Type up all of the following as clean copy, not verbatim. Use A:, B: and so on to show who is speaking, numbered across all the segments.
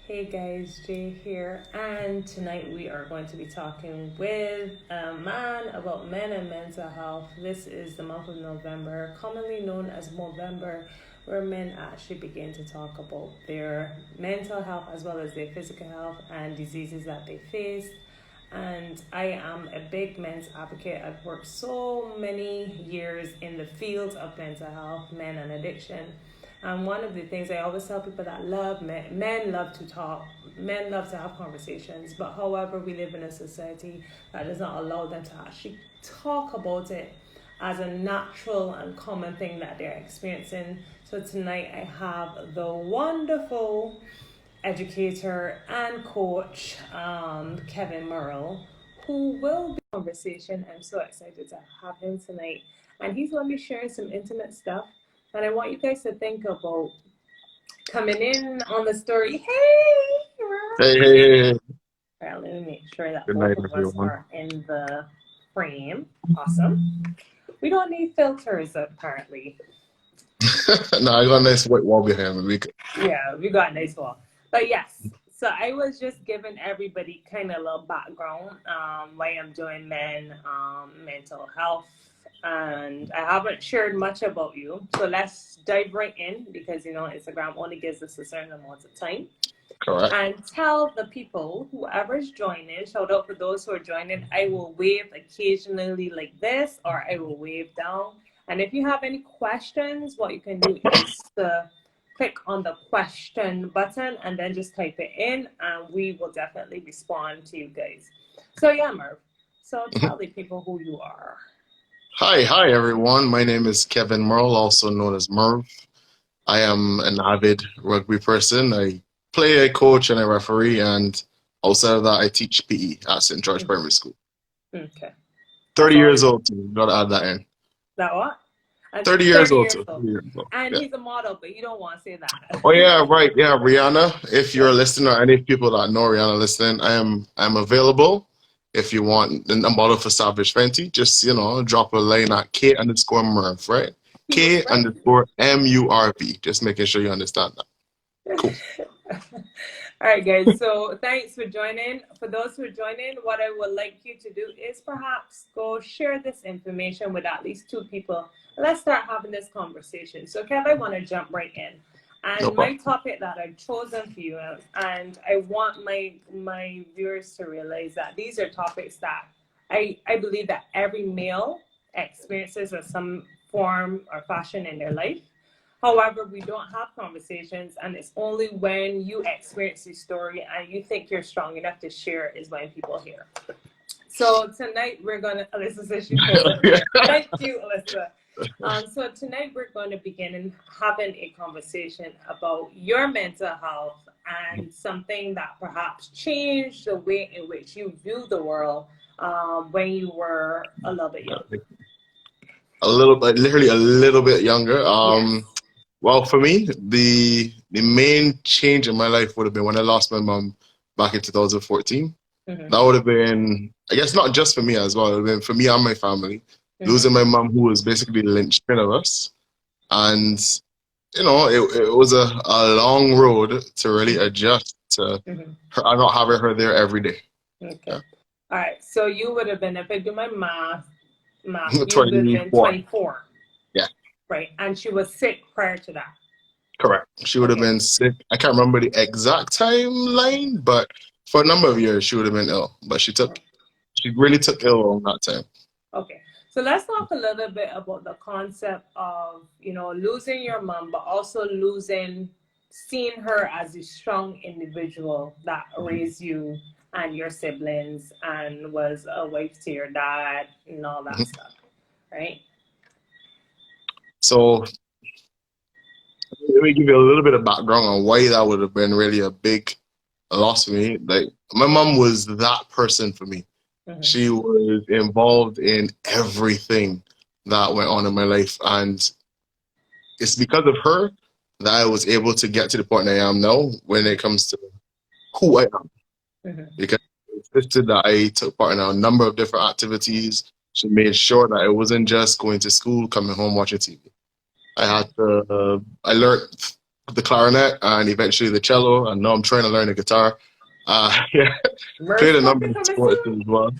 A: Hey guys, Jay here, and tonight we are going to be talking with a man about men and mental health. This is the month of November, commonly known as Movember, where men actually begin to talk about their mental health as well as their physical health and diseases that they face. And I am a big men's advocate. I've worked so many years in the field of mental health, men, and addiction. And one of the things I always tell people that love men love to talk, men love to have conversations, but however, we live in a society that does not allow them to actually talk about it as a natural and common thing that they're experiencing. So tonight I have the wonderful educator and coach, Kevyn Murrell, who will be in conversation. I'm so excited to have him tonight. And he's going to be sharing some intimate stuff. And I want you guys to think about coming in on the story. Hey!
B: Hey, hey, hey, hey.
A: All right, let me make sure that
B: Good
A: both
B: night,
A: of us
B: everyone.
A: are in the frame. Awesome. We don't need filters, apparently.
B: No, I got a nice white wall behind me.
A: Yeah, we got a nice wall. But yes, so I was just giving everybody kind of a little background why I'm doing mental health, and I haven't shared much about you. So let's dive right in because Instagram only gives us a certain amount of time.
B: Correct.
A: And tell the people, whoever's joining, shout out for those who are joining. I will wave occasionally like this, or I will wave down. And if you have any questions, what you can do is to click on the question button and then just type it in, and we will definitely respond to you guys. So yeah, Merv. So tell the people who you are.
B: Hi, everyone. My name is Kevyn Murrell, also known as Merv. I am an avid rugby person. I play, I coach, and I referee. And outside of that, I teach PE at St. George Primary School.
A: Okay.
B: 30
A: That's all.
B: years old, too. Gotta add that in.
A: That what? And
B: 30 years
A: 30
B: old,
A: years
B: too.
A: old.
B: 30 years old.
A: And
B: Yeah.
A: he's a model, but you don't want to say
B: Oh, yeah,
A: that.
B: right. Yeah, Rihanna. If you're
A: Yeah.
B: listening, or any people that know Rihanna listening, I'm available. If you want a model for Savage Fenty, just drop a line at K underscore Murph, right? K
A: Right.
B: underscore MURV. Just making sure you understand that. Cool.
A: All right, guys. So thanks for joining. For those who are joining, what I would like you to do is perhaps go share this information with at least two people. Let's start having this conversation. So, Kev, I want to jump right in.
B: No
A: And my
B: problem.
A: topic that I've chosen for you, and I want my viewers to realize that these are topics that I believe that every male experiences in some form or fashion in their life. However, we don't have conversations, and it's only when you experience the story and you think you're strong enough to share is when people hear. So tonight we're gonna. Alyssa says she pulled up
B: Yeah.
A: here. Thank you, Alyssa. So tonight we're going to begin and having a conversation about your mental health and something that perhaps changed the way in which you view the world when you were a little bit young.
B: A little bit, literally a little bit younger.
A: Yes.
B: Well, for me, the main change in my life would have been when I lost my mom back in 2014.
A: Mm-hmm.
B: That would have been, I guess, not just for me as well. It would have been for me and my family.
A: Mm-hmm.
B: Losing my mom, who was basically the linchpin of us. And, it was a long road to really adjust to
A: Mm-hmm.
B: her, not having her there every day.
A: Okay.
B: Yeah.
A: All right. So you would have been, if I do my math, you would have been
B: 24.
A: 24,
B: Yeah,
A: right? And she was sick prior to that.
B: correct. She would have
A: Okay.
B: been sick. I can't remember the exact timeline, but for a number of years, she would have been ill. But she really took ill on that time.
A: Okay. So let's talk a little bit about the concept of, losing your mom, but also seeing her as a strong individual that raised you and your siblings and was a wife to your dad and all that
B: Mhm.
A: stuff, right?
B: So let me give you a little bit of background on why that would have been really a big loss for me. Like my mom was that person for me.
A: Mm-hmm.
B: She was involved in everything that went on in my life, and it's because of her that I was able to get to the point I am now when it comes to who I am.
A: Mm-hmm.
B: Because it insisted that I took part in a number of different activities. She made sure that it wasn't just going to school, coming home, watching TV. I learned the clarinet and eventually the cello, and now I'm trying to learn the guitar. Yeah, played
A: Merv
B: a
A: will
B: number
A: be
B: of
A: coming
B: sports
A: soon.
B: as well.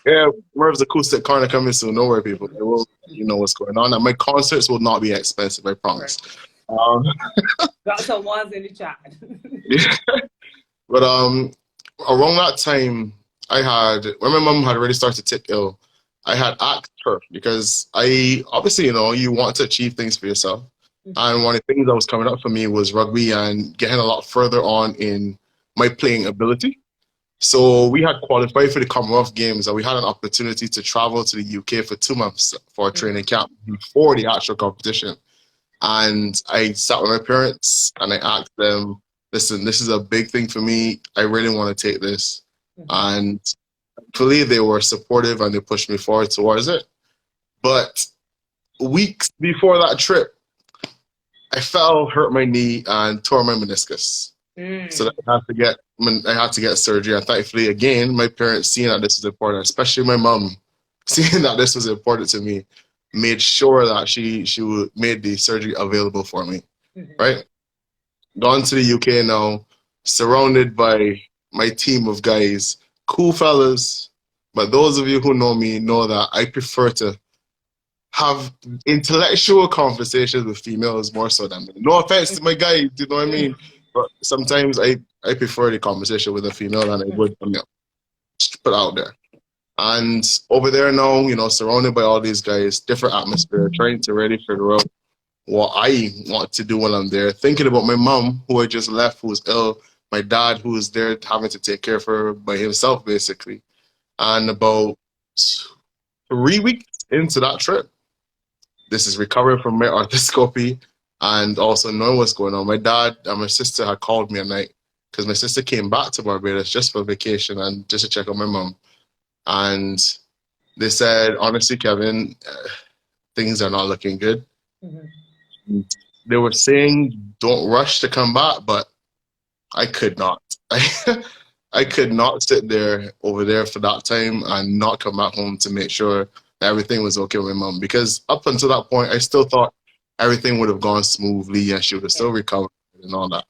B: Yeah, Merv's acoustic corner coming soon. Don't worry, people. I will let you know what's going on. And my concerts will not be expensive, I promise.
A: Right.
B: Um,
A: Got some ones in the chat.
B: yeah. But around that time, when my mom had already started to take ill, I had asked her because I obviously, you want to achieve things for yourself. And one of the things that was coming up for me was rugby and getting a lot further on in my playing ability. So we had qualified for the Commonwealth Games and we had an opportunity to travel to the UK for 2 months for a training camp before the actual competition. And I sat with my parents and I asked them, listen, this is a big thing for me. I really want to take this. And thankfully they were supportive and they pushed me forward towards it. But weeks before that trip, I fell, hurt my knee, and tore my meniscus. So I had to get surgery. And thankfully, again, my parents seeing that this was important, especially my mom, seeing that this was important to me, made sure that she made the surgery available for me. Right? Gone to the UK now, surrounded by my team of guys, cool fellas. But those of you who know me know that I prefer to have intellectual conversations with females more so than men. No offense to my guys, you know what I mean? But sometimes I prefer the conversation with a female than I would a male. Just put out there. And over there now, surrounded by all these guys, different atmosphere, trying to really figure out what I want to do when I'm there. Thinking about my mom, who I just left, who was ill, my dad, who was there having to take care of her by himself, basically. And about 3 weeks into that trip, this is recovering from my arthroscopy and also knowing what's going on. My dad and my sister had called me at night because my sister came back to Barbados just for vacation and just to check on my mom. And they said, honestly, Kevin, things are not looking good. They were saying, don't rush to come back, but I could not. I could not sit there over there for that time and not come back home to make sure that everything was okay with my mom. Because up until that point, I still thought everything would have gone smoothly and she would have still recovered and all that.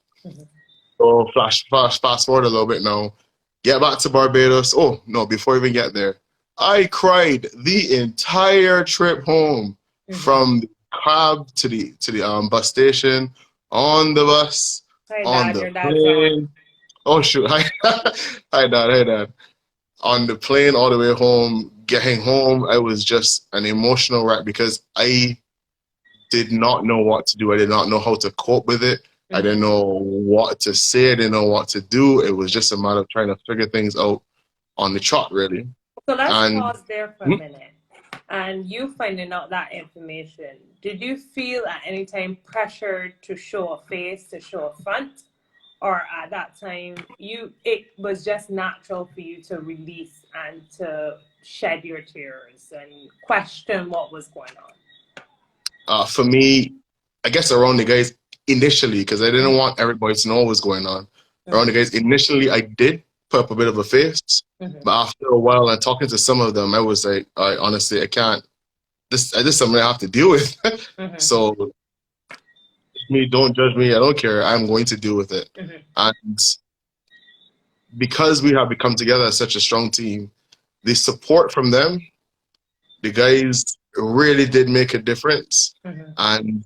B: So fast forward a little bit now. Get back to Barbados. Oh, no, before I even get there, I cried the entire trip home from the cab to the bus station, on the bus, on the plane. Oh, shoot. Hi, Dad. On the plane all the way home, getting home, I was just an emotional wreck because I did not know what to do. I did not know how to cope with it. I didn't know what to say. I didn't know what to do. It was just a matter of trying to figure things out on the trot, really.
A: So let's pause there for a minute. And you finding out that information, did you feel at any time pressure to show a face, to show a front? Or at that time, it was just natural for you to release and to shed your tears and question what was going on?
B: For me, I guess around the guys initially, because I didn't want everybody to know what was going on. Around the guys initially, I did put up a bit of a face, but after a while and talking to some of them, I was like, honestly, I can't. This is something I have to deal with. So me, don't judge me. I don't care. I'm going to deal with it. And because we have become together as such a strong team, the support from them, the guys really did make a difference. And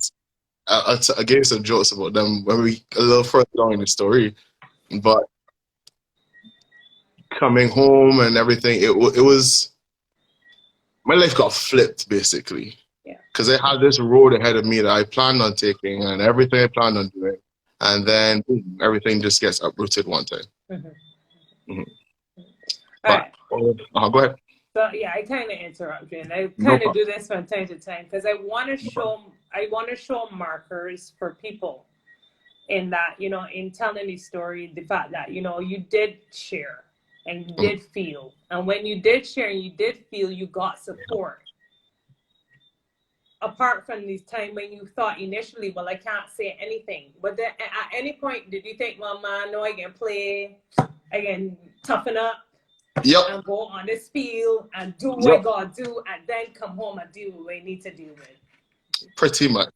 B: I gave some jokes about them when we a little further down in the story, but coming home and everything, it was my life got flipped basically. Because I had this road ahead of me that I planned on taking and everything I planned on doing. And then boom, everything just gets uprooted one time. But, go ahead.
A: So yeah, I kind of interrupt you, and I kind of do this from time to time because I want to show markers for people in that, in telling the story, the fact that, you did share and you did feel. And when you did share and you did feel, you got support. Apart from this time when you thought initially, well, I can't say anything. But then at any point, did you think, well, man, no, I can play, I can toughen up and go on this field and do what I got to do and then come home and deal with what I need to deal with?
B: Pretty much.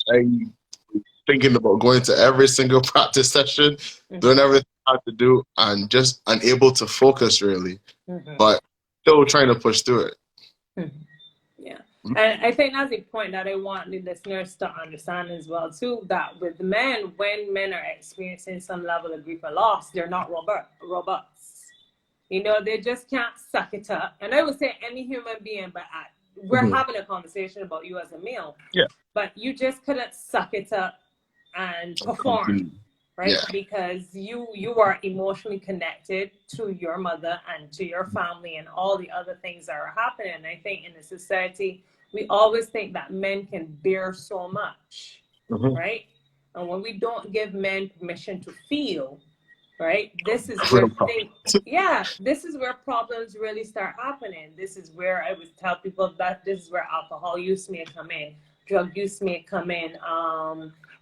B: thinking about going to every single practice session, doing everything I had to do, and just unable to focus really, but still trying to push through it.
A: Yeah. And I think that's the point that I want the listeners to understand as well too, that with men, when men are experiencing some level of grief or loss, they're not robust. You know, they just can't suck it up. And I would say any human being, but we're having a conversation about you as a male.
B: Yeah.
A: But you just couldn't suck it up and perform, right?
B: Yeah.
A: Because you are emotionally connected to your mother and to your family and all the other things that are happening. And I think in the society, we always think that men can bear so much, right? And when we don't give men permission to feel, right, this is where this is where problems really start happening. This is where I would tell people that this is where alcohol use may come in, drug use may come in,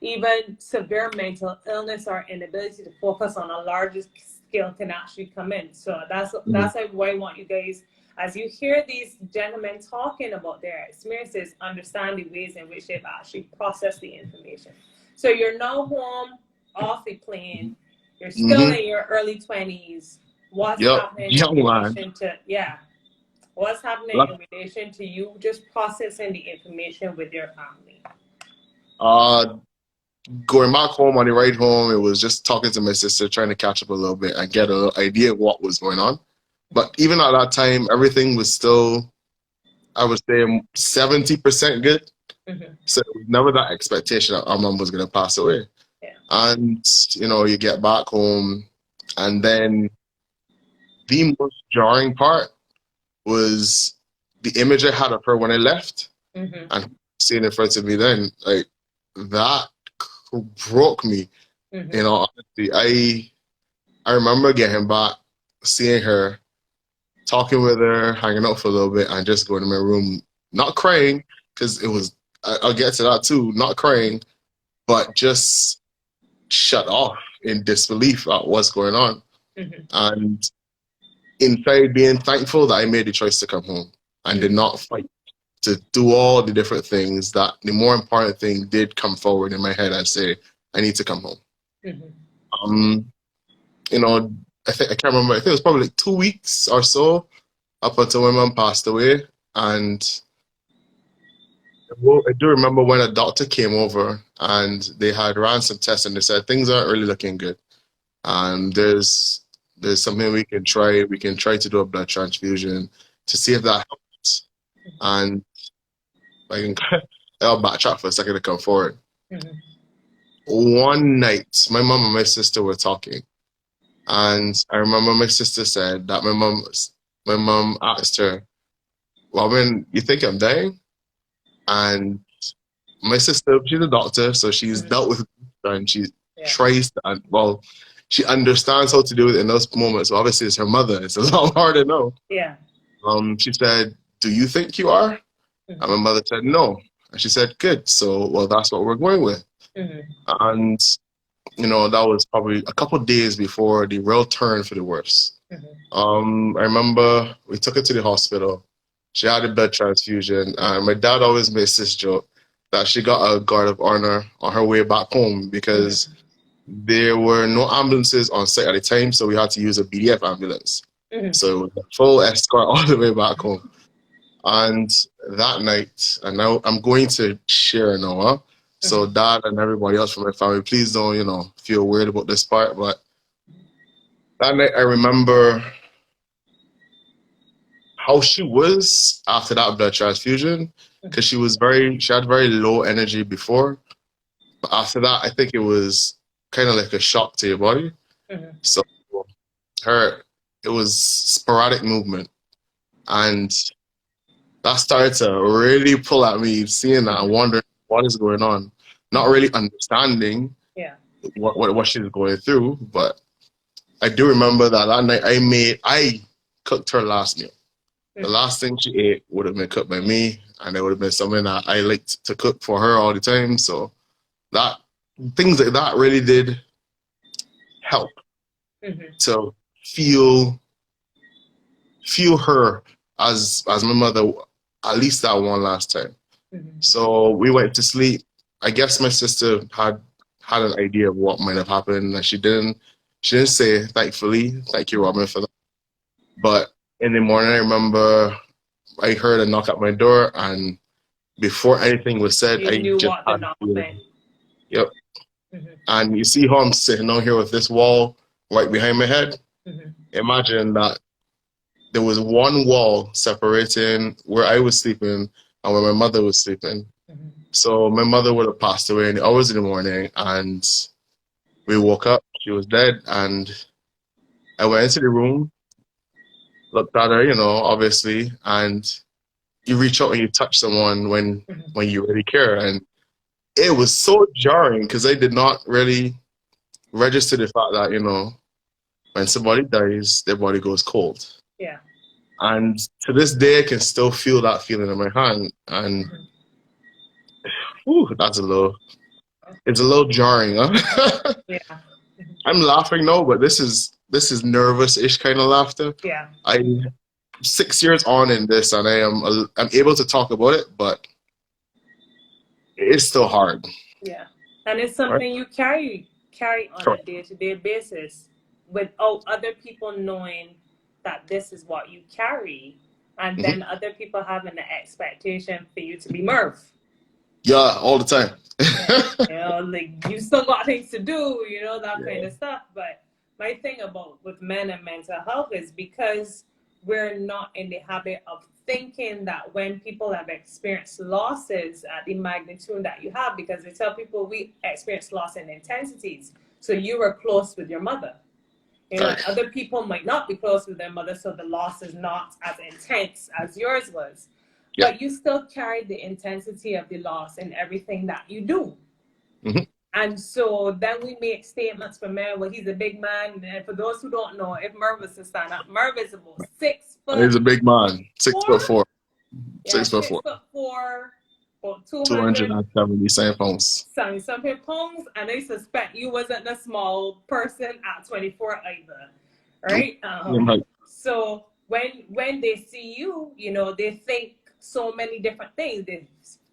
A: even severe mental illness or inability to focus on a larger scale can actually come in. So that's why I want you guys, as you hear these gentlemen talking about their experiences, understand the ways in which they've actually processed the information. So you're now home off the plane, you're still in your early 20s. What's happening in relation to what's happening in relation to you just processing the information with your family?
B: Going back home, on the ride home, it was just talking to my sister, trying to catch up a little bit and get an idea of what was going on. But even at that time, everything was still, I would say, 70% good. So it was never that expectation that our mom was going to pass away. And, you know, you get back home, and then the most jarring part was the image I had of her when I left, and seeing in front of me then, like, that broke me. You know, honestly, I remember getting back, seeing her, talking with her, hanging out for a little bit, and just going to my room, not crying, because it was, I'll get to that too, not crying, but just shut off in disbelief at what's going on. And inside being thankful that I made the choice to come home and did not fight to do all the different things, that the more important thing did come forward in my head and say, I need to come home. You know, I can't remember, I think it was probably like 2 weeks or so up until my mom passed away. And I do remember when a doctor came over and they had ran some tests and they said things aren't really looking good. And there's something we can try. We can try to do a blood transfusion to see if that helps. And I'll backtrack for a second to come forward. One night, my mom and my sister were talking, and I remember my sister said that my mom asked her, "Well, when you think I'm dying?" And my sister, she's a doctor, so she's dealt with it, and she tries to, she understands how to do it in those moments. Well, obviously, it's her mother. It's a lot harder now. She said, "Do you think you are?" And my mother said, "No." And she said, "Good. So, well, that's what we're going with." And, you know, that was probably a couple of days before the real turn for the worse. I remember we took her to the hospital. She had a blood transfusion, and my dad always makes this joke that she got a guard of honor on her way back home because there were no ambulances on site at the time, so we had to use a BDF ambulance. So it was a full escort all the way back home. And that night, and now I'm going to share now, so Dad and everybody else from my family, please don't, you know, feel weird about this part, but that night I remember how she was after that blood transfusion, because she had very low energy before, but after that I think it was kind of like a shock to your body. So it was sporadic movement, and that started to really pull at me, seeing that and wondering what is going on, not really understanding what she's going through. But I do remember that night I cooked her last meal. The last thing she ate would have been cooked by me, and it would have been something that I liked to cook for her all the time. So that things like that really did help to feel her as my mother, at least that one last time. So we went to sleep. I guess my sister had had an idea of what might have happened, and she didn't say, thankfully. Thank you, Robin, for that. But in the morning, I remember I heard a knock at my door, and before anything was said,
A: You
B: I
A: knew
B: just
A: what the
B: had a
A: knock
B: feeling.
A: meant.
B: Yep.
A: Mm-hmm.
B: And you see how I'm sitting down here with this wall right behind my head?
A: Mm-hmm.
B: Imagine that there was one wall separating where I was sleeping and where my mother was sleeping.
A: Mm-hmm.
B: So my mother would have passed away in the hours in the morning, and we woke up. She was dead, and I went into the room, looked at her, obviously, and you reach out and you touch someone when you really care, and it was so jarring because I did not really register the fact that when somebody dies, their body goes cold.
A: Yeah.
B: And to this day, I can still feel that feeling in my hand, and it's a little jarring, huh?
A: Yeah.
B: I'm laughing now, but this is nervous-ish kind of laughter.
A: Yeah.
B: I'm 6 years on in this, and I'm able to talk about it, but it's still hard.
A: Yeah, and it's something you carry on a day-to-day basis without other people knowing that this is what you carry, and then other people having the expectation for you to be Murph.
B: Yeah, all the time.
A: Like you still got things to do, that kind of stuff. But my thing about with men and mental health is because we're not in the habit of thinking that when people have experienced losses at the magnitude that you have, because they tell people we experience loss in intensities. So you were close with your mother. Other people might not be close with their mother, so the loss is not as intense as yours was. Yeah. But you still carry the intensity of the loss in everything that you do. Mm-hmm. And so then we make statements for men, well, he's a big man. And for those who don't know, if Merv was to stand up, Merv is about 6 foot.
B: He's a big man, 6'4".
A: Yeah, 6'4", about
B: 277 pounds.
A: 77 pounds, and I suspect you wasn't a small person at 24 either, right? So when they see you, they think so many different things. They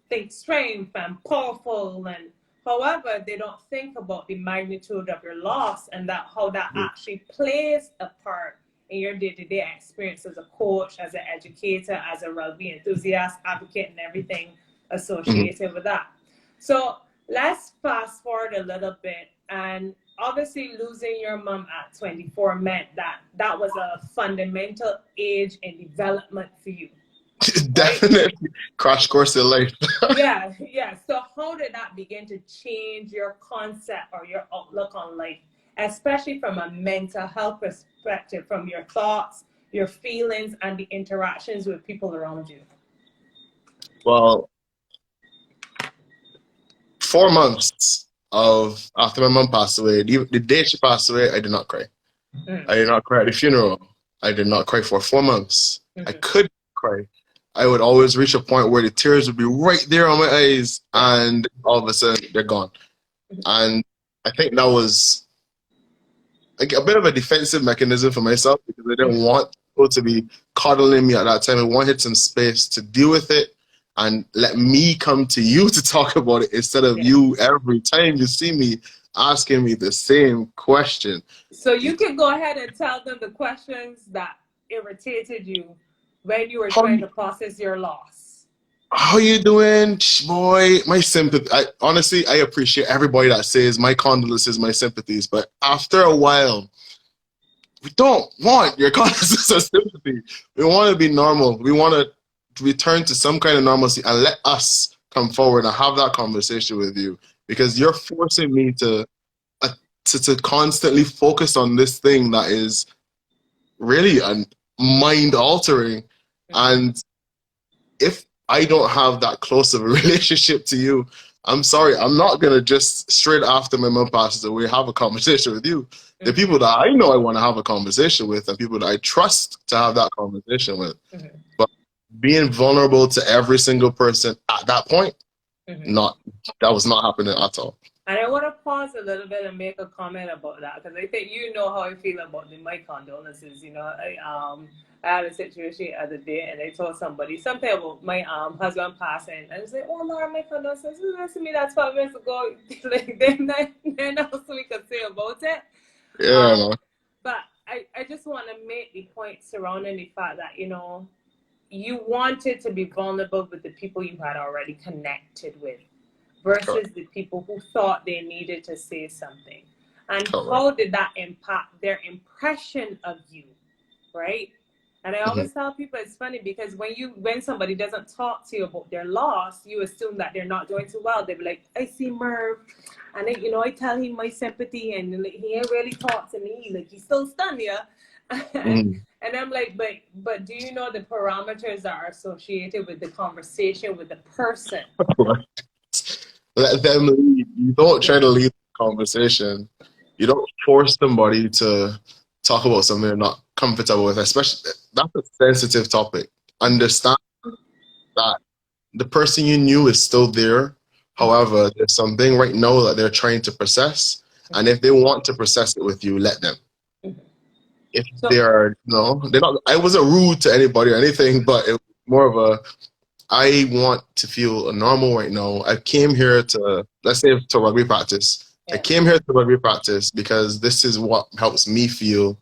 A: think strength and powerful, and however, they don't think about the magnitude of your loss and how that actually plays a part in your day-to-day experience as a coach, as an educator, as a rugby enthusiast, advocate, and everything associated with that. So let's fast forward a little bit. And obviously losing your mom at 24 meant that was a fundamental age in development for you.
B: Definitely. Right? Crash course in life.
A: Yeah. So how did that begin to change your concept or your outlook on life, especially from a mental health perspective, from your thoughts, your feelings, and the interactions with people around you?
B: Well, 4 months after my mom passed away, the day she passed away, I did not cry. I did not cry at the funeral. I did not cry for 4 months. I could cry. I would always reach a point where the tears would be right there on my eyes, and all of a sudden they're gone. And I think that was like a bit of a defensive mechanism for myself, because I didn't want people to be coddling me at that time. I wanted some space to deal with it and let me come to you to talk about it, instead of you every time you see me asking me the same question.
A: So you can go ahead and tell them the questions that irritated you when you were trying to process your loss.
B: How you doing, boy? My sympathy. Honestly, I appreciate everybody that says my condolences, my sympathies. But after a while, we don't want your condolences or sympathy. We want to be normal. We want to return to some kind of normalcy and let us come forward and have that conversation with you, because you're forcing me to constantly focus on this thing that is really mind altering. And if I don't have that close of a relationship to you, I'm sorry, I'm not going to just straight after my mom passes away have a conversation with you. The people that I know I want to have a conversation with and people that I trust to have that conversation with. But being vulnerable to every single person at that point, that was not happening at all.
A: And I want to pause a little bit and make a comment about that because I think you know how I feel about my condolences. I had a situation the other day and I told somebody something about my husband passing, and I was like, "Oh Lord, my condolences." Listen to me, that's 5 minutes ago. Like then else we could say about it.
B: Yeah,
A: Um,
B: man.
A: but I just want to make the point surrounding the fact that you wanted to be vulnerable with the people you had already connected with
B: Correct.
A: versus the people who thought they needed to say something. And
B: Correct.
A: how did that impact their impression of you, right? And I
B: Hmm.
A: always tell people it's funny because when somebody doesn't talk to you about their loss, you assume that they're not doing too well. They be like, I see Merv, and I tell him my sympathy, and like, he ain't really talk to me, like he's still stunned, yeah. and
B: Hmm.
A: and I'm like, but do you know the parameters that are associated with the conversation with the person?
B: Let them lead. You don't try to lead the conversation. You don't force somebody to talk about something they're not comfortable with, especially that's a sensitive topic. Understand that the person you knew is still there. However, there's something right now that they're trying to process. And if they want to process it with you, let them. If
A: So
B: they're no, they're not. I wasn't rude to anybody or anything, but it was more of a I want to feel normal right now. I came here to, let's say, to rugby practice. I
A: yeah.
B: came here to rugby practice because this is what helps me feel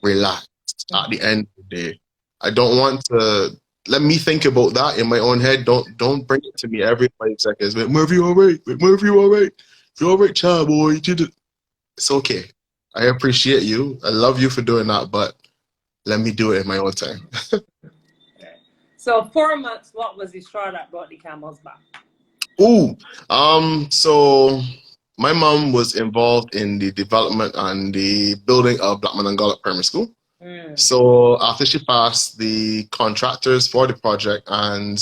B: relaxed at the end of the day. I don't want to let me think about that in my own head. Don't bring it to me every 5 seconds. Wait, Murphy, you all right? Wait, Murphy, you all right? You all right, child boy? You did it. It's okay. I appreciate you. I love you for doing that, but let me do it in my own time.
A: So 4 months, what was the straw that brought the camels back?
B: Ooh, so my mom was involved in the development and the building of Blackman and Gullop Primary School.
A: Mm.
B: So after she passed, the contractors for the project and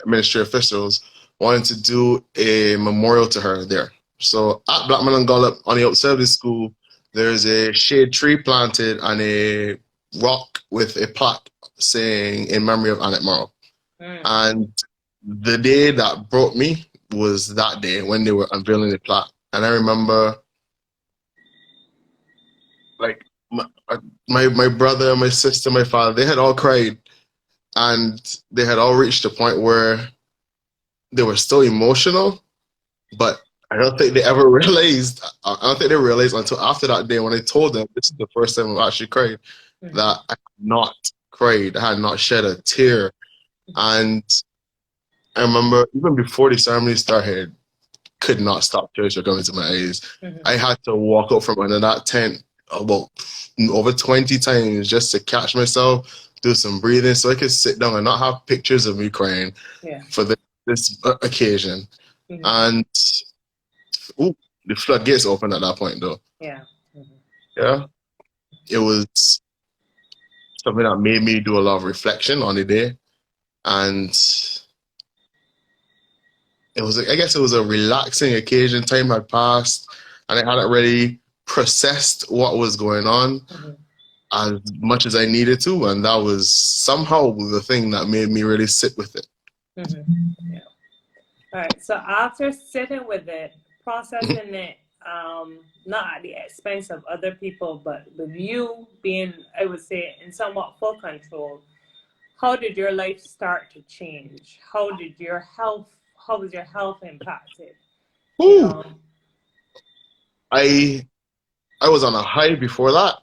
B: ministry officials wanted to do a memorial to her there. So at Blackman and Gullop, on the outside of the school, there's a shade tree planted and a rock with a plaque saying in memory of Annette Morrow.
A: Mm.
B: And the day that broke me was that day when they were unveiling the plaque. And I remember, like, my brother, my sister, my father, they had all cried, and they had all reached a point where they were still emotional, but I don't think they ever realized. I don't think they realized until after that day when I told them this is the first time I've actually cried that I had not cried. I had not shed a tear, and I remember even before the ceremony started, could not stop tears were coming to my eyes.
A: Mm-hmm.
B: I had to walk out from under that tent about over 20 times just to catch myself, do some breathing so I could sit down and not have pictures of me crying
A: Yeah.
B: for this occasion.
A: Mm-hmm.
B: And ooh, the floodgates opened at that point, though.
A: Yeah. Mm-hmm.
B: Yeah. It was something that made me do a lot of reflection on the day. And it was, I guess it was a relaxing occasion. Time had passed and I hadn't really processed what was going on as much as I needed to, and that was somehow the thing that made me really sit with it.
A: Mm-hmm. Yeah. All right. So after sitting with it, processing it, not at the expense of other people, but with you being, I would say, in somewhat full control, how did your life start to change? How was your health impacted? You
B: Ooh,
A: know?
B: I I was on a high before that,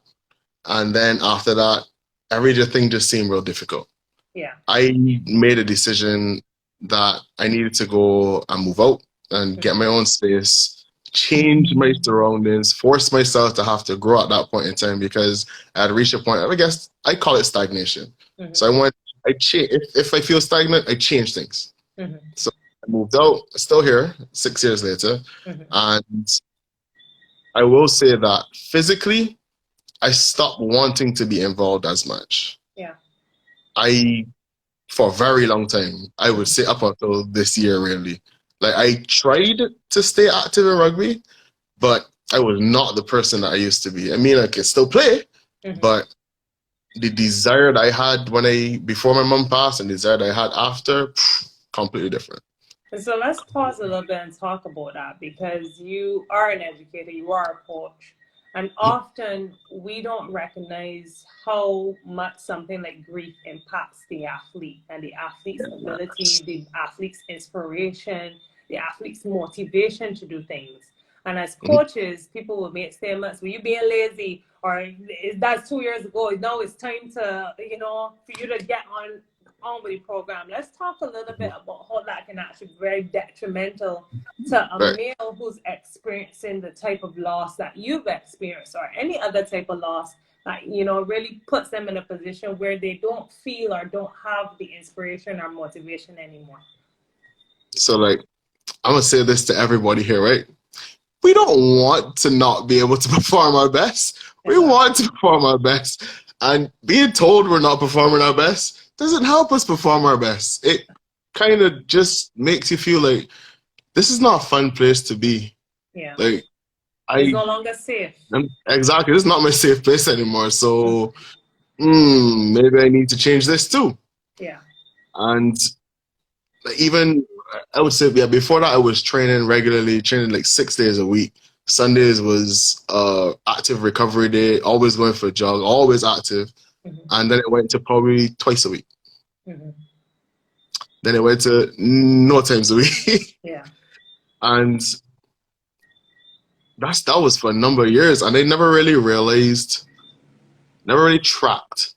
B: and then after that, everything just seemed real difficult.
A: Yeah.
B: I made a decision that I needed to go and move out and get my own space, change my surroundings, force myself to have to grow at that point in time because I had reached a point, I guess I call it stagnation.
A: Mm-hmm.
B: So I change, if I feel stagnant, I change things.
A: Mm-hmm.
B: So I moved out, still here 6 years later.
A: Mm-hmm.
B: And I will say that physically, I stopped wanting to be involved as much.
A: Yeah.
B: I for a very long time. I would say up until this year, really. Like I tried to stay active in rugby, but I was not the person that I used to be. I mean, I can still play, but the desire that I had before my mom passed and the desire that I had after, completely different.
A: So let's pause a little bit and talk about that, because you are an educator, you are a coach, and often we don't recognize how much something like grief impacts the athlete and the athlete's ability, the athlete's inspiration, the athlete's motivation to do things. And as coaches, people will make statements, "Were you being lazy?" or "That's 2 years ago. Now it's time to, for you to get on with the program." Let's talk a little bit about how that can actually be very detrimental to a
B: Right.
A: male who's experiencing the type of loss that you've experienced, or any other type of loss that, really puts them in a position where they don't feel or don't have the inspiration or motivation anymore.
B: So, like, I'm gonna say this to everybody here, right? We don't want to not be able to perform our best. We want to perform our best. And being told we're not performing our best doesn't help us perform our best. It kind of just makes you feel like this is not a fun place to be.
A: Yeah.
B: Like,
A: it's no longer safe.
B: Exactly. This is not my safe place anymore. So maybe I need to change this too.
A: Yeah.
B: And even, I would say, yeah, before that I was training regularly, training like 6 days a week. Sundays was active recovery day, always going for a jog, always active. And then it went to probably twice a week. Then it went to no times a week.
A: Yeah.
B: And that was for a number of years. And I never really realized, never really tracked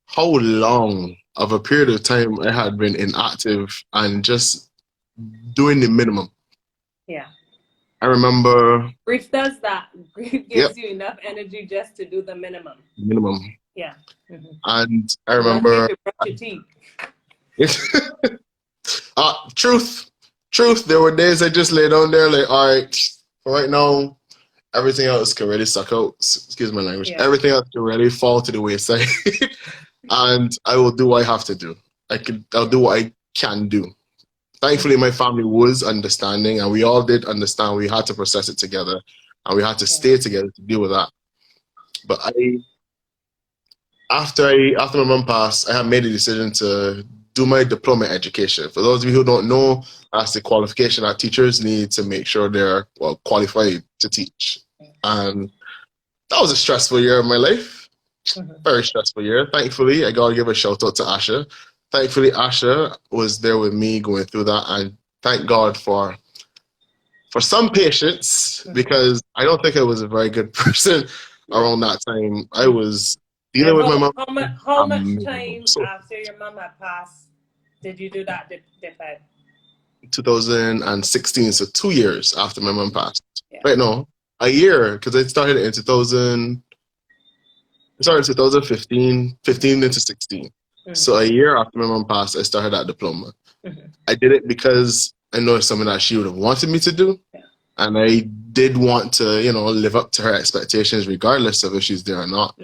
B: how long of a period of time I had been inactive and just doing the minimum.
A: Yeah.
B: I remember.
A: Grief does that. Grief gives you enough energy just to do the minimum. Yeah.
B: And I remember.
A: Brush your teeth.
B: Truth. There were days I just lay down there like, all right, for right now, everything else can really suck out. Excuse my language. Yeah. Everything else can really fall to the wayside. And I will do what I have to do. I'll do what I can do. Thankfully, my family was understanding, and we all did understand. We had to process it together, and we had to stay together to deal with that. But after my mom passed, I had made a decision to do my diploma in education. For those of you who don't know, that's the qualification that teachers need to make sure they're qualified to teach. And that was a stressful year of my life. Very stressful year. Thankfully, I gotta give a shout out to Asha. Thankfully, Asha was there with me going through that, and thank God for some patience, because I don't think I was a very good person around that time. I was dealing with my mom.
A: How much time after your mom had passed did you do that DPED?
B: 2016, so 2 years after my mom passed. Yeah. Right, no, a year, because I started in 2015, 15 into 16. So a year after my mom passed, I started that diploma. I did it because I know it's something that she would have wanted me to do. Yeah. And I did want to, live up to her expectations, regardless of if she's there or not.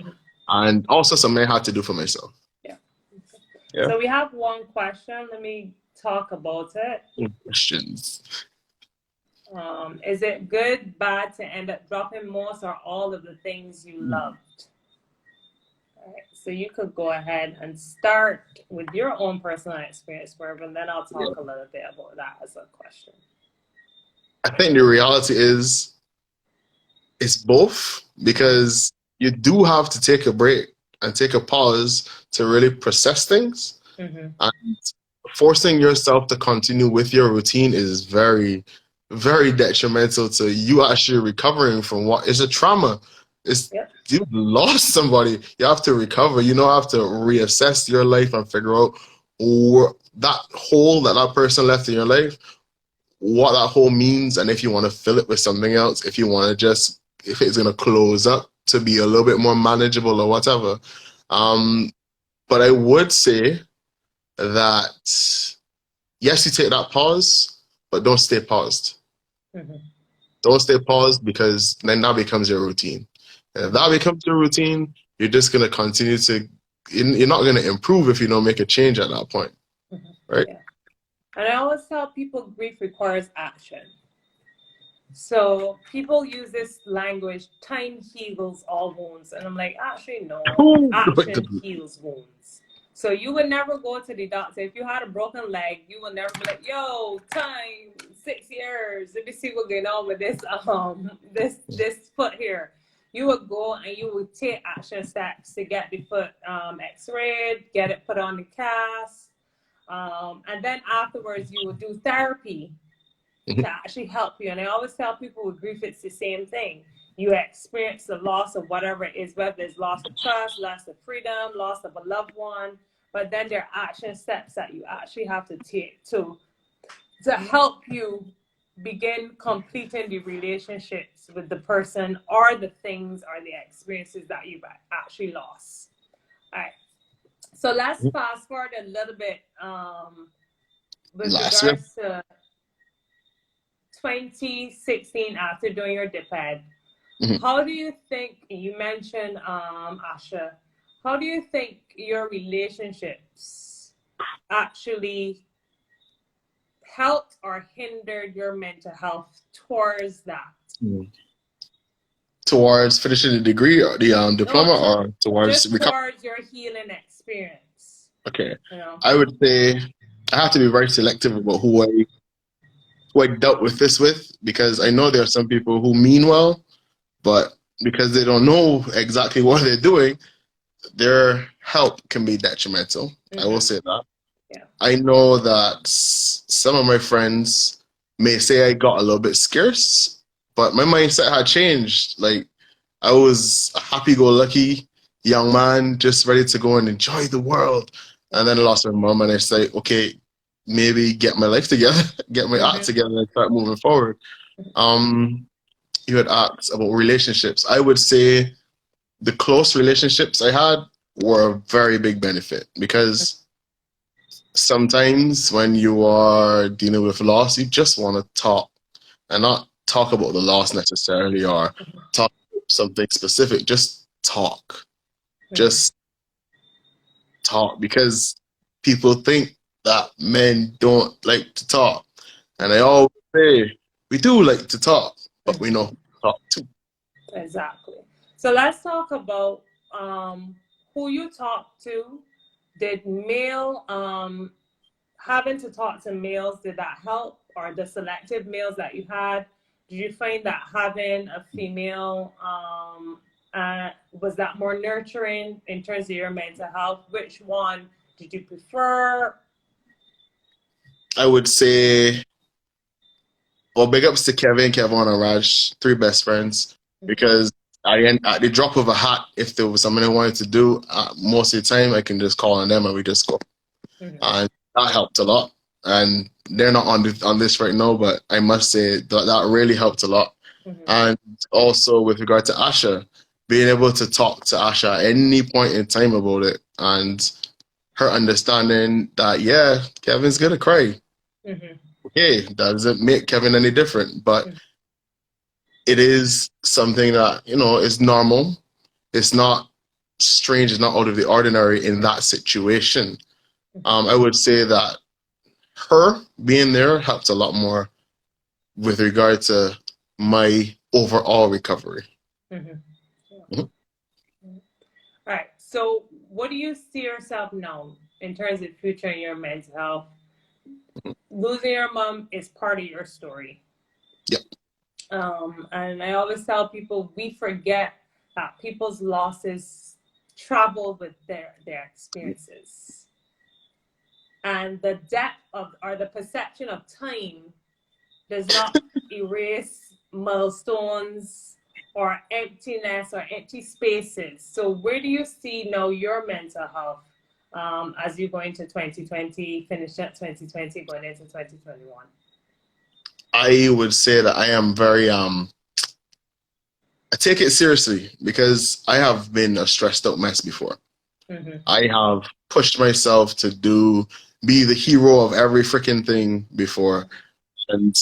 B: And also something I had to do for myself.
A: Yeah. So we have one question. Let me talk about it.
B: Questions.
A: Is it good, bad to end up dropping most or all of the things you loved? All right, so you could go ahead and start with your own personal experience, Merv, and then I'll talk a little bit about that as a question.
B: I think the reality is it's both, because you do have to take a break and take a pause to really process things. And forcing yourself to continue with your routine is very, very detrimental to you actually recovering from what is a trauma. You've lost somebody. You have to recover. You have to reassess your life and figure out that hole that person left in your life, what that hole means, and if you want to fill it with something else, if you want to if it's going to close up to be a little bit more manageable or whatever. But I would say that, yes, you take that pause, but don't stay paused. Don't stay paused, because then that becomes your routine. And if that becomes your routine, you're just going to continue you're not going to improve if you don't make a change at that point. Right?
A: Yeah. And I always tell people grief requires action. So people use this language, time heals all wounds. And I'm like, actually, no, action heals wounds. So you would never go to the doctor. If you had a broken leg, you would never be like, yo, time, 6 years. Let me see what's going on with this foot here. You would go and you would take action steps to get the foot x-rayed, get it put on the cast. And then afterwards you would do therapy to actually help you. And I always tell people with grief, it's the same thing. You experience the loss of whatever it is, whether it's loss of trust, loss of freedom, loss of a loved one, but then there are action steps that you actually have to take to help you begin completing the relationships with the person or the things or the experiences that you've actually lost. All right. So let's fast forward a little bit with regards to 2016 after doing your DIPED. How do you think, you mentioned Asha, how do you think your relationships actually helped or hindered your mental health towards that?
B: Towards finishing the degree or the diploma, or towards
A: towards your healing experience?
B: Okay. I would say I have to be very selective about who I dealt with this with, because I know there are some people who mean well, but because they don't know exactly what they're doing, their help can be detrimental. I will say that.
A: Yeah.
B: I know that some of my friends may say I got a little bit scarce, but my mindset had changed. Like, I was a happy-go-lucky young man just ready to go and enjoy the world. And then I lost my mom, and I said, okay, maybe get my life together, get my act together, and start moving forward. You had asked about relationships. I would say the close relationships I had were a very big benefit, because sometimes when you are dealing with loss, you just want to talk, and not talk about the loss necessarily or talk about something specific. Just talk. Just talk, because people think that men don't like to talk. And I always say, we do like to talk, but we know how to talk too.
A: Exactly. So let's talk about who you talk to. Did male, having to talk to males, did that help? Or the selective males that you had, did you find that having a female, was that more nurturing in terms of your mental health? Which one did you prefer?
B: I would say, well, big ups to Kevin, and Raj, 3 best friends, because at the drop of a hat, if there was something I wanted to do, most of the time I can just call on them and we just go. And that helped a lot. And they're not on this right now, but I must say that really helped a lot. And also with regard to Asha, being able to talk to Asha at any point in time about it, and her understanding that, yeah, Kevin's gonna cry. Okay, that doesn't make Kevin any different, but it is something that, is normal. It's not strange, it's not out of the ordinary in that situation. I would say that her being there helped a lot more with regard to my overall recovery.
A: All right. So what do you see yourself now in terms of future in your mental health? Losing your mom is part of your story.
B: Yep.
A: And I always tell people, we forget that people's losses travel with their experiences. And the depth of, or the perception of time does not erase milestones or emptiness or empty spaces. So where do you see now your mental health as you go into 2020, finish up 2020, going into 2021?
B: I would say that I am very, I take it seriously, because I have been a stressed out mess before. I have pushed myself to be the hero of every freaking thing before. And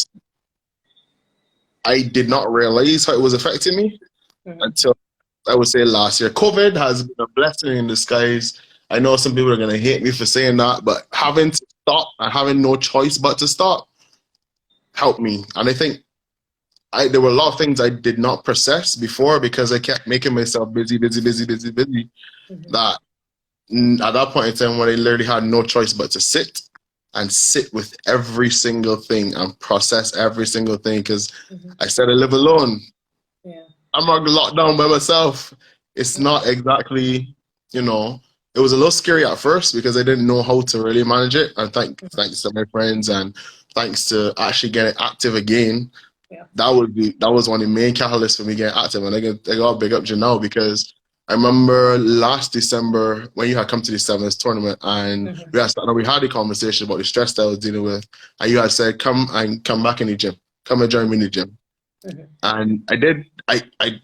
B: I did not realize how it was affecting me until, I would say, last year. COVID has been a blessing in disguise. I know some people are going to hate me for saying that, but having to stop and having no choice but to stop helped me. And I think there were a lot of things I did not process before, because I kept making myself busy, that at that point in time when I literally had no choice but to sit and sit with every single thing and process every single thing because I said I live alone.
A: Yeah.
B: I'm not locked down by myself. It's not exactly, you know, it was a little scary at first because I didn't know how to really manage it. And thanks to my friends and thanks to actually getting active again, that was one of the main catalysts for me getting active. And I got big up Janelle because I remember last December when you had come to the sevens tournament and we had a conversation about the stress that I was dealing with, and you had said, come back in the gym. Come and join me in the gym. And I did. I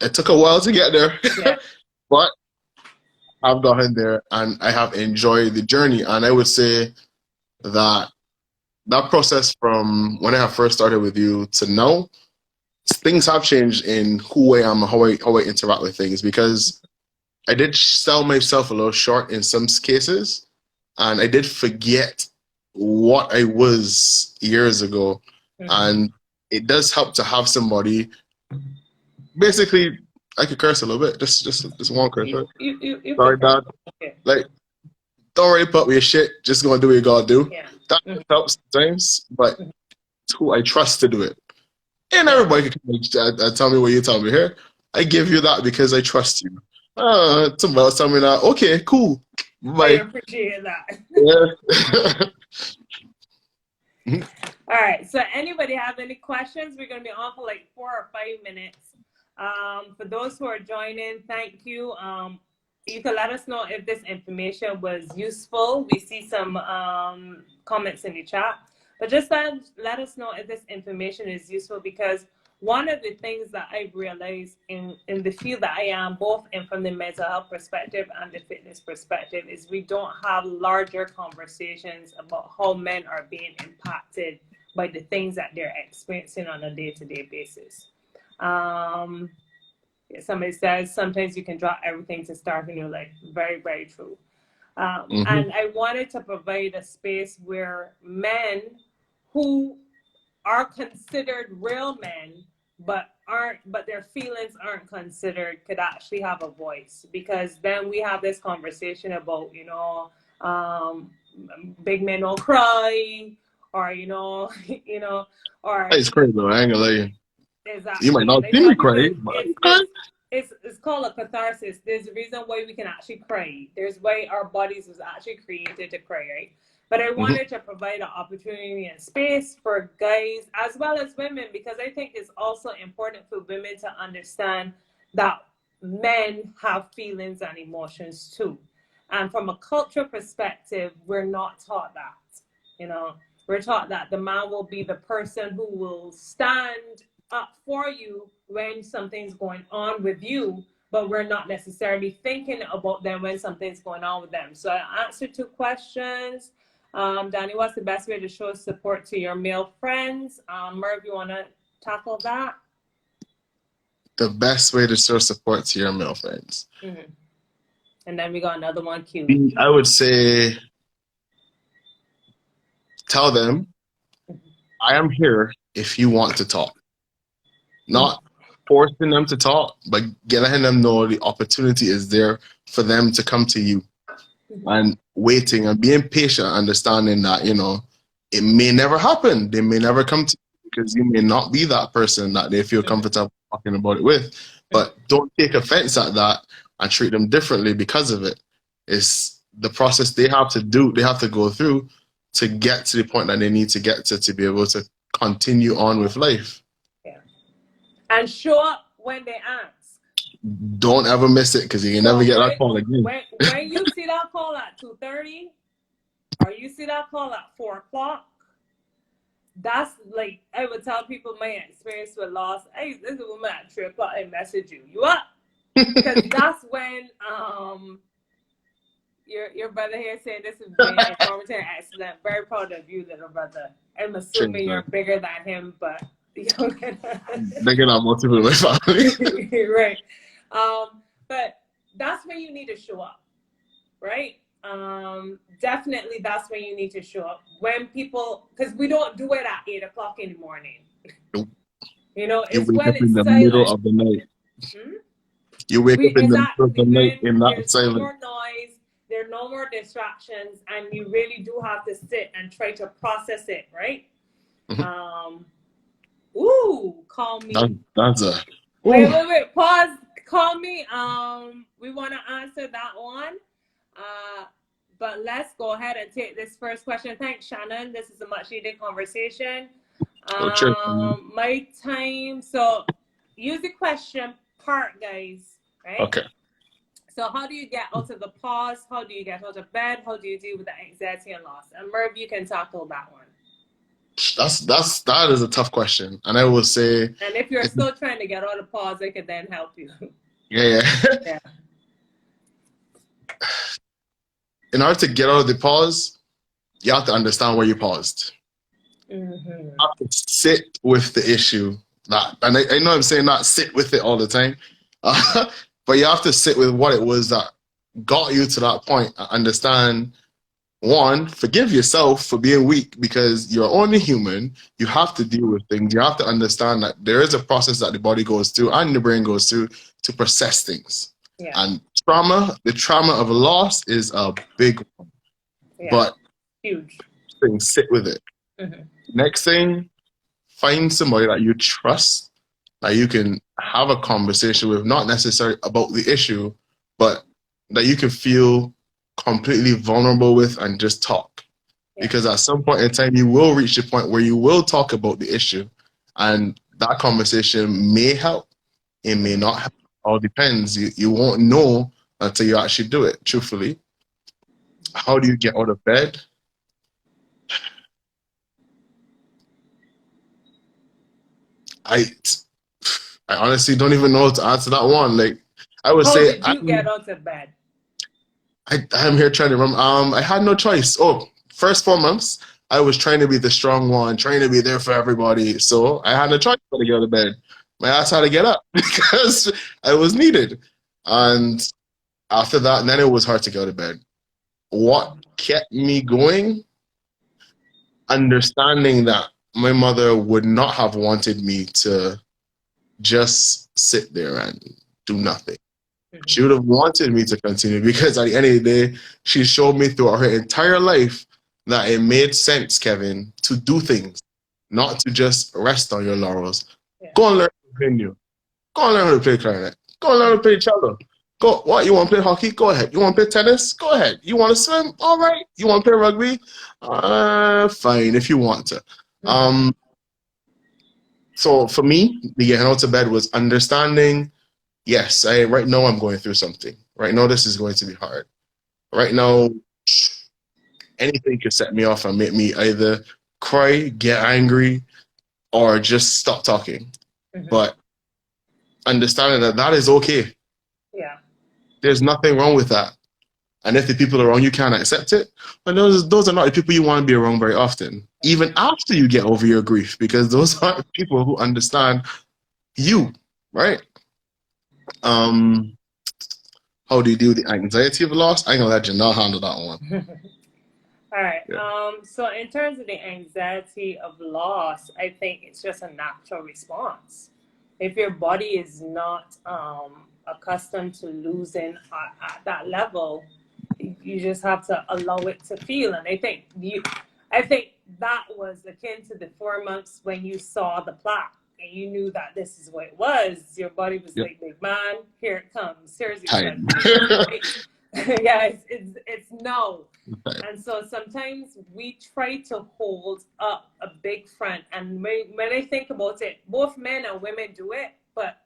B: took a while to get there, but I've gotten there and I have enjoyed the journey. And I would say that process from when I have first started with you to now, things have changed in who I am and how I interact with things, because I did sell myself a little short in some cases, and I did forget what I was years ago. And it does help to have somebody. Basically, I could curse a little bit. Just one curse, right?
A: You
B: Sorry, Dad. Okay. Like, don't worry about your shit. Just gonna do what you gotta do. Yeah. That helps sometimes, but it's who I trust to do it. And everybody can tell me what you tell me here. I give you that because I trust you. Somebody else tell me that. Okay, cool. Bye.
A: I appreciate that. Yeah. All right. So, anybody have any questions? We're gonna be on for like 4 or 5 minutes. For those who are joining, thank you. You can let us know if this information was useful. We see some comments in the chat, but just let us know if this information is useful, because one of the things that I realized in the field that I am, both from the mental health perspective and the fitness perspective, is we don't have larger conversations about how men are being impacted by the things that they're experiencing on a day-to-day basis. Somebody says sometimes you can drop everything to start in your life. Very, very true. And I wanted to provide a space where men who are considered real men but their feelings aren't considered could actually have a voice, because then we have this conversation about, big men don't cry, or or
B: it's crazy though, I ain't gonna lie you.
A: Exactly.
B: You might not see me cry, but
A: it's called a catharsis. There's a reason why we can actually cry. There's why our bodies was actually created to cry, right? But I wanted to provide an opportunity and space for guys as well as women, because I think it's also important for women to understand that men have feelings and emotions too. And from a cultural perspective, we're not taught that. We're taught that the man will be the person who will stand up for you when something's going on with you, but we're not necessarily thinking about them when something's going on with them. So I answered 2 questions. Danny, what's the best way to show support to your male friends? Merv, you want to tackle that?
B: The best way to show support to your male friends.
A: And then we got another one, Q.
B: I would say, tell them, I am here if you want to talk. Not forcing them to talk, but letting them know the opportunity is there for them to come to you. And waiting and being patient, understanding that, it may never happen. They may never come to you because you may not be that person that they feel comfortable talking about it with. But don't take offense at that and treat them differently because of it. It's the process they have to go through to get to the point that they need to get to be able to continue on with life.
A: Yeah. And show up when they ask.
B: Don't ever miss it, because you can never get that call again.
A: When you see that call at 2:30, or you see that call at 4 o'clock, that's like, I would tell people my experience with loss. Hey, this is a woman at 3 o'clock, I message you. You up? Because that's when your brother here said this is an informative accident. Very proud of you, little brother. I'm assuming you're bigger than him, but
B: bigger than most people in my family.
A: Right. But that's when you need to show up, right? Definitely that's when you need to show up. When people, because we don't do it at 8 o'clock in the morning.
B: Nope.
A: It's
B: when
A: it's
B: in the
A: silent.
B: middle of the night. You wake up in the middle of the night in that silence.
A: There's no no more distractions, and you really do have to sit and try to process it, right? Call me.
B: That's a.
A: Wait. Pause. Call me. We want to answer that one. But let's go ahead and take this first question. Thanks, Shannon. This is a much needed conversation. My time. So use the question part, guys. Right?
B: Okay.
A: So how do you get out of the pause? How do you get out of bed? How do you deal with the anxiety and loss? And Merv, you can tackle that one.
B: That is a tough question, and I will say.
A: And if you're still trying to get out of pause, I can then help you.
B: Yeah. In order to get out of the pause, you have to understand where you paused. You have to sit with the issue. And I know I'm saying not sit with it all the time, but you have to sit with what it was that got you to that point. Understand, one, forgive yourself for being weak, because you're only human. You have to deal with things. You have to understand that there is a process that the body goes through and the brain goes through to process things. Yeah. And the trauma of a loss is a big one. Yeah. But huge. Sit with it. Next thing, find somebody that you trust, that you can have a conversation with, not necessarily about the issue, but that you can feel completely vulnerable with and just talk. Yeah. Because at some point in time, you will reach the point where you will talk about the issue, and that conversation may help, it may not help. All depends. You won't know until you actually do it, truthfully. How do you get out of bed? I honestly don't even know how to answer that one. Like, I would say,
A: how did you get out of bed?
B: I'm here trying to remember. I had no choice. First 4 months, I was trying to be the strong one, trying to be there for everybody. So I had no choice but to get out of bed. My ass had to get up because I was needed. And after that, then it was hard to go to bed. What kept me going? Understanding that my mother would not have wanted me to just sit there and do nothing. She would have wanted me to continue, because at the end of the day, she showed me throughout her entire life that it made sense, Kevin, to do things, not to just rest on your laurels. Yeah. Go and learn to play new. Go and learn how to play clarinet. Go and learn how to play cello. Go. What? You want to play hockey? Go ahead. You want to play tennis? Go ahead. You want to swim? All right. You want to play rugby? Fine, if you want to. So for me, the getting out of bed was understanding, yes, right now I'm going through something. Right now this is going to be hard. Right now, anything could set me off and make me either cry, get angry, or just stop talking. But understanding that is okay. Yeah. There's nothing wrong with that. And if the people around you can't accept it, well, those are not the people you want to be around very often, even after you get over your grief, because those aren't people who understand you, right? How do you deal with the anxiety of loss? I'm going to let you not handle that one.
A: All right. Yeah. So in terms of the anxiety of loss, I think it's just a natural response. If your body is not accustomed to losing at that level, you just have to allow it to feel. And I think that was akin to the 4 months when you saw the plaque and you knew that this is what it was. Your body was like, big man, here it comes. Here's the yeah, it's no. And so sometimes we try to hold up a big front. And when I think about it, both men and women do it, but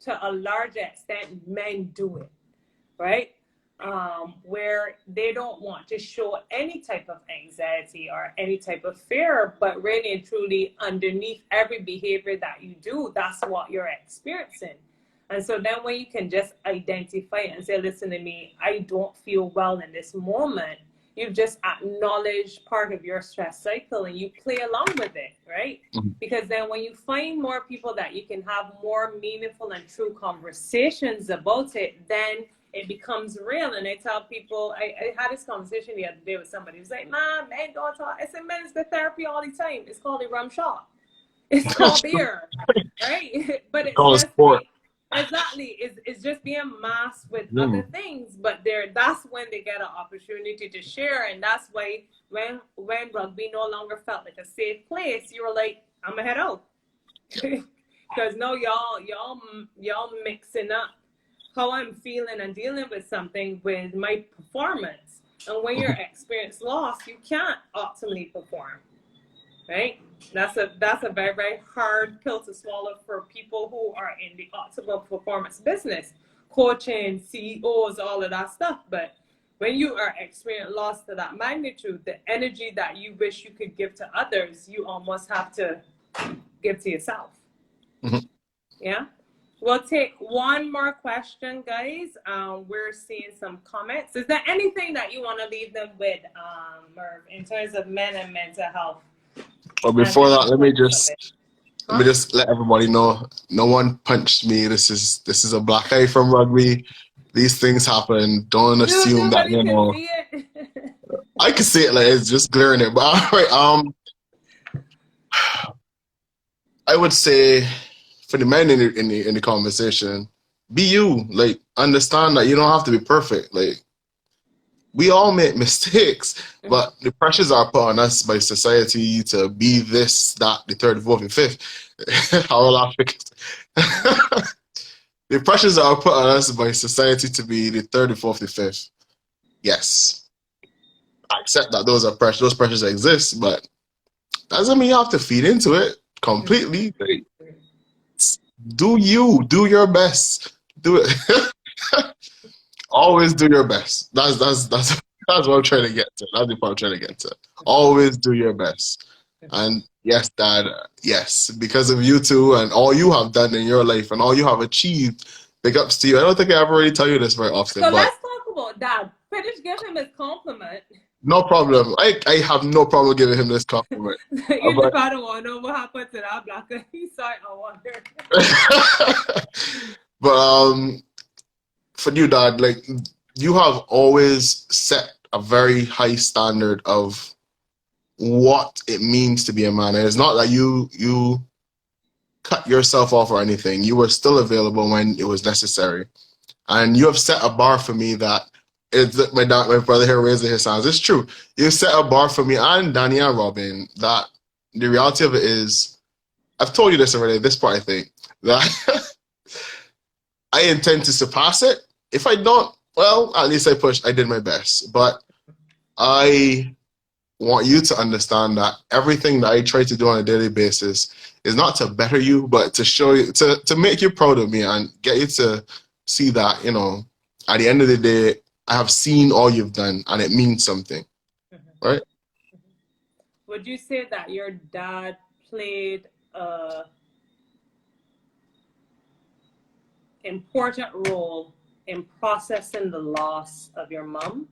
A: to a large extent, men do it, right? Where they don't want to show any type of anxiety or any type of fear, but really and truly underneath every behavior that you do, that's what you're experiencing. And so then when you can just identify it and say, listen to me, I don't feel well in this moment, you've just acknowledged part of your stress cycle and you play along with it, right? Because then when you find more people that you can have more meaningful and true conversations about it, then it becomes real. And I tell people, I had this conversation the other day with somebody who's like, man, men don't talk. I said, men's the therapy all the time. It's called a rum shot. It's called beer, right? But it's just Exactly. It's just being masked with other
B: Mm.
A: things, but that's when they get an opportunity to share, and that's why when rugby no longer felt like a safe place, you were like, I'm gonna head out. Because no, y'all mixing up how I'm feeling and dealing with something with my performance. And when you're experience loss, you can't optimally perform, right? That's a very, very hard pill to swallow for people who are in the optimal performance business, coaching, CEOs, all of that stuff. But when you are experiencing loss to that magnitude, the energy that you wish you could give to others, you almost have to give to yourself.
B: Mhm.
A: Yeah. We'll take one more question, guys. We're seeing some comments. Is there anything that you want to leave them with, Merv, in terms of men and mental health
B: But
A: and
B: before
A: the
B: that,
A: importance of it?
B: let me just let everybody know, no one punched me. This is a black eye from rugby. These things happen. Don't
A: Dude,
B: assume that,
A: nobody can see it.
B: I can see it, like it's just glaring it. But all right, I would say for the men in the conversation, be you. Like, understand that you don't have to be perfect. Like, we all make mistakes, but the pressures are put on us by society to be this, that, the third, fourth, and fifth. How will I fix it? The pressures are put on us by society to be the third, the fourth, the fifth. Yes, I accept that those are pressures. Those pressures exist, but doesn't mean you have to feed into it completely. Like, do you do your best? Do it. Always do your best. That's what I'm trying to get to. That's the part I'm trying to get to. Always do your best. And yes, Dad, yes, because of you two and all you have done in your life and all you have achieved, big ups to you. I don't think I ever really tell you this very often,
A: So
B: but
A: let's talk about that. Finish give him his compliment.
B: no problem. I have no problem giving him this compliment.
A: Even
B: But
A: if I don't want to know what happened to that black guy, he saw it, I wonder.
B: but for you, Dad, like you have always set a very high standard of what it means to be a man. And it's not that you cut yourself off or anything. You were still available when it was necessary. And you have set a bar for me that it's my brother here raising his hands. It's true. You set a bar for me and Danny and Robin that the reality of it is, I've told you this already, this part I think, that I intend to surpass it. If I don't, well, at least I did my best. But I want you to understand that everything that I try to do on a daily basis is not to better you, but to show you, to make you proud of me and get you to see that, at the end of the day, I have seen all you've done and it means something, right?
A: Would you say that your dad played a important role in processing the loss of your mom?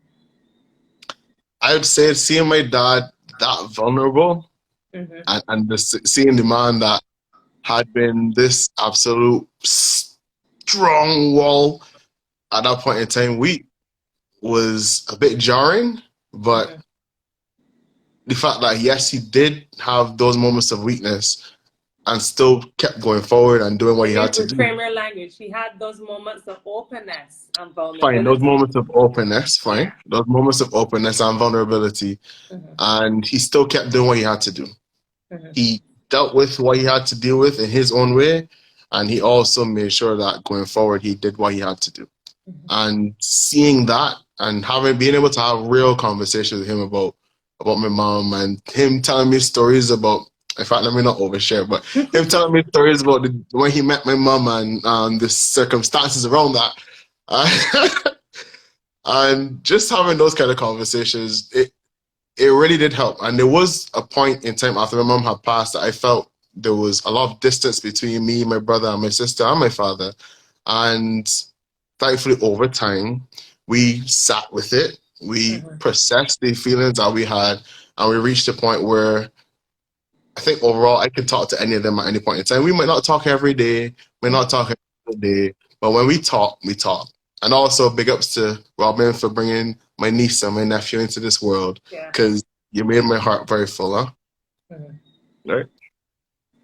B: I would say seeing my dad that vulnerable and just seeing the man that had been this absolute strong wall at that point in time, was a bit jarring, but the fact that yes, he did have those moments of weakness and still kept going forward and doing what he had to do.
A: Frame your language. He had those moments of openness and
B: Fine, those
A: vulnerability.
B: moments of openness, fine. Those moments of openness and vulnerability. And he still kept doing what he had to do. He dealt with what he had to deal with in his own way. And he also made sure that going forward, he did what he had to do. And seeing that and being able to have real conversations with him about my mom and him telling me stories about, in fact, let me not overshare, but him telling me stories about when he met my mom and the circumstances around that. And just having those kind of conversations, it really did help. And there was a point in time after my mom had passed that I felt there was a lot of distance between me, my brother, and my sister, and my father. And thankfully, over time, we sat with it. We processed the feelings that we had, and we reached a point where I think overall I can talk to any of them at any point in time. We might not talk every day, might not talk every day, but when we talk, we talk. And also, big ups to Robin for bringing my niece and my nephew into this world, because you made my heart very full, huh? Right?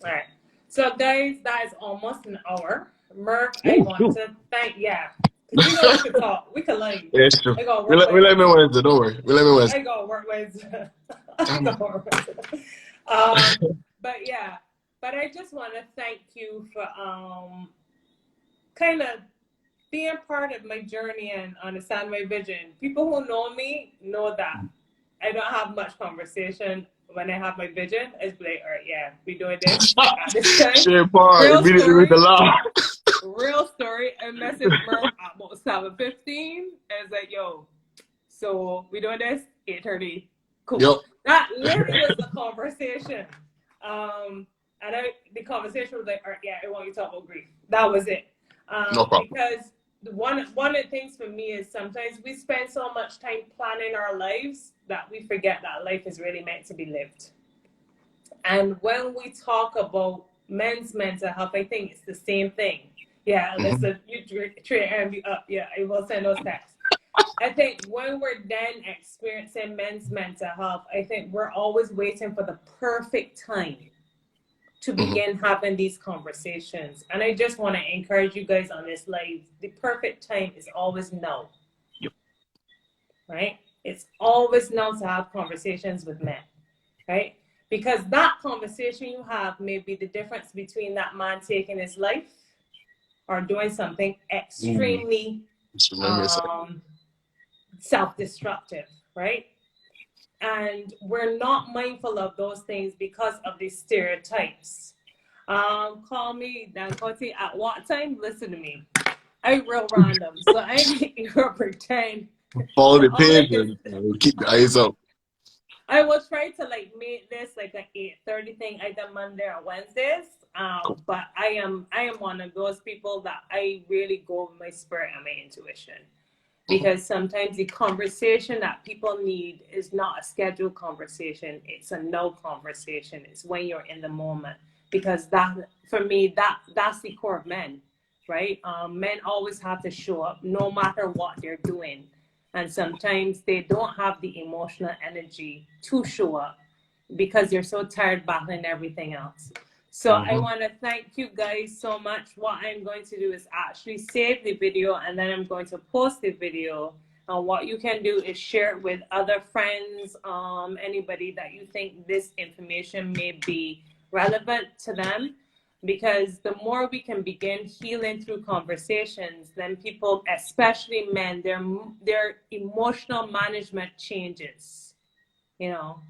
A: All right. So, guys, that is almost an hour. Murph, I want to thank, because we know we can talk, we can learn.
B: Yeah, it's true.
A: I got
B: We
A: work
B: let me
A: with,
B: Wednesday, don't worry. We let me Wednesday.
A: I got work with, I
B: Damn.
A: got work with. But yeah, but I just want to thank you for kind of being part of my journey and understand my vision. People who know me know that I don't have much conversation when I have my vision. It's like, all right, yeah, we doing this at this time.
B: Share part
A: Real
B: immediately with the
A: story.
B: law.
A: Real story. I messaged Murph at about 7:15 and it's like, yo, so we doing this 8:30. Cool.
B: Yep.
A: That literally was the conversation. And the conversation was like, all right, yeah, I want you to talk about grief. That was it.
B: No problem.
A: Because one of the things for me is sometimes we spend so much time planning our lives that we forget that life is really meant to be lived. And when we talk about men's mental health, I think it's the same thing. Yeah, listen, you treat me up. Yeah, I will send those texts. I think when we're then experiencing men's mental health, I think we're always waiting for the perfect time to begin having these conversations. And I just want to encourage you guys on this live. The perfect time is always now.
B: Yep.
A: Right? It's always now to have conversations with men. Right? Because that conversation you have may be the difference between that man taking his life or doing something extremely self-destructive, right? And we're not mindful of those things because of these stereotypes. Call me Dankoti at what time? Listen to me. I real random, so I ain't gonna pretend.
B: Follow the page and keep the eyes up.
A: I will try to like make this like an 8:30 thing either Monday or Wednesdays.
B: Cool.
A: But I am one of those people that I really go with my spirit and my intuition. Because sometimes the conversation that people need is not a scheduled conversation. It's a no conversation. It's when you're in the moment. Because that, for me, that's the core of men, right? Men always have to show up no matter what they're doing. And sometimes they don't have the emotional energy to show up because they're so tired battling everything else. So I want to thank you guys so much. What I'm going to do is actually save the video and then I'm going to post the video. And what you can do is share it with other friends, anybody that you think this information may be relevant to them. Because the more we can begin healing through conversations, then people, especially men, their emotional management changes. You know,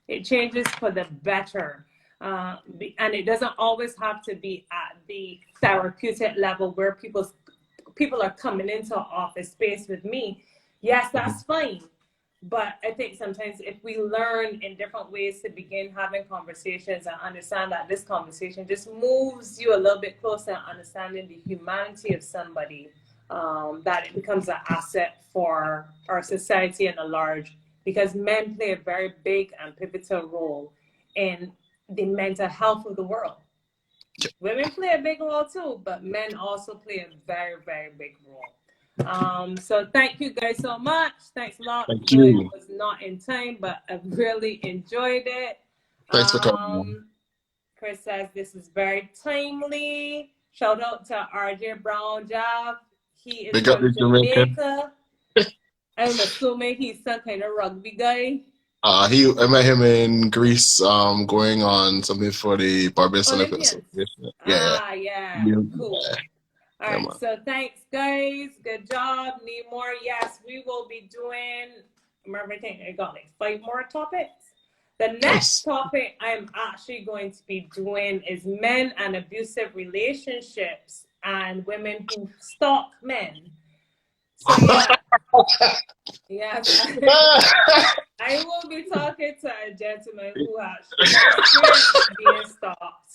A: it changes for the better. And it doesn't always have to be at the therapeutic level where people are coming into an office space with me. Yes, that's fine. But I think sometimes if we learn in different ways to begin having conversations and understand that this conversation just moves you a little bit closer to understanding the humanity of somebody, that it becomes an asset for our society in a large, because men play a very big and pivotal role in the mental health of the world. Women play a big role too, but men also play a very, very big role. So thank you guys so much. Thanks a lot.
B: Thank you.
A: It was not in time, but I really enjoyed it.
B: Thanks for coming.
A: Chris says this is very timely. Shout out to RJ Brown Jav. He is from Jamaica. I'm assuming he's some kind of rugby guy.
B: I met him in Greece, going on something for the Barbados Olympics.
A: Yeah. Cool. All right, so thanks, guys. Good job. Need more? Yes, we will be doing. Remember, I think I got like 5 more topics. The next topic I'm actually going to be doing is men and abusive relationships and women who stalk men. So yes, I will be talking to a gentleman who actually experienced being stalked.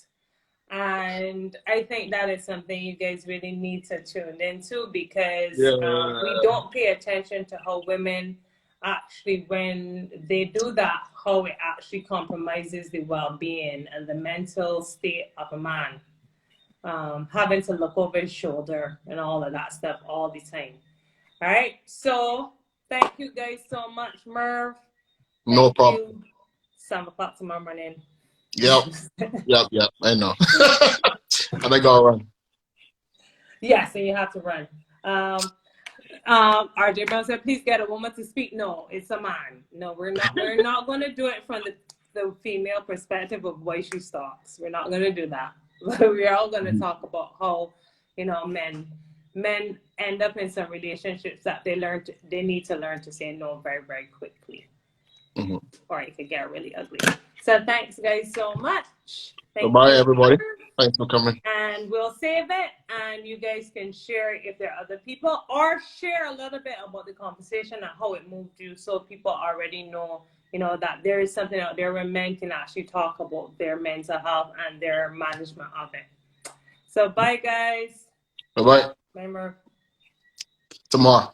A: And I think that is something you guys really need to tune into, because we don't pay attention to how women actually, when they do that, how it actually compromises the well-being and the mental state of a man, having to look over his shoulder and all of that stuff all the time. All right, so thank you guys so much, Merv.
B: No problem.
A: 7 o'clock tomorrow morning.
B: Yep. I know. And I got run.
A: Yes, and you have to run. RJ Brown said, please get a woman to speak. No, it's a man. No, we're not going to do it from the female perspective of why she stalks. We're not going to do that. We're all going to talk about how, men end up in some relationships that they need to learn to say no very, very quickly.
B: Mm-hmm.
A: Or it could get really ugly. So thanks, guys, so much.
B: Bye, everybody. Thanks for coming.
A: And we'll save it, and you guys can share if there are other people, or share a little bit about the conversation and how it moved you, so people already know, that there is something out there where men can actually talk about their mental health and their management of it. So bye, guys.
B: Bye-bye.
A: Bye, Murph.
B: Tomorrow.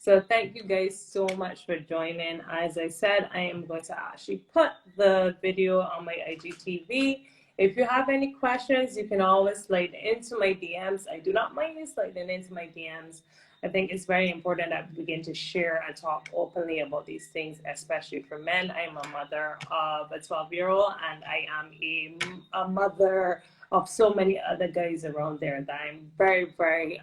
A: So thank you guys so much for joining. As I said, I am going to actually put the video on my IGTV. If you have any questions, you can always slide into my DMs. I do not mind you sliding into my DMs. I think it's very important that we begin to share and talk openly about these things, especially for men. I'm a mother of a 12-year-old, and I am a mother of so many other guys around there that I'm very, very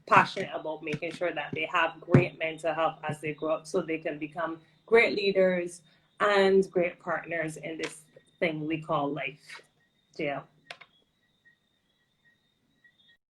A: passionate about making sure that they have great mental health as they grow up, so they can become great leaders and great partners in this thing we call life. Yeah.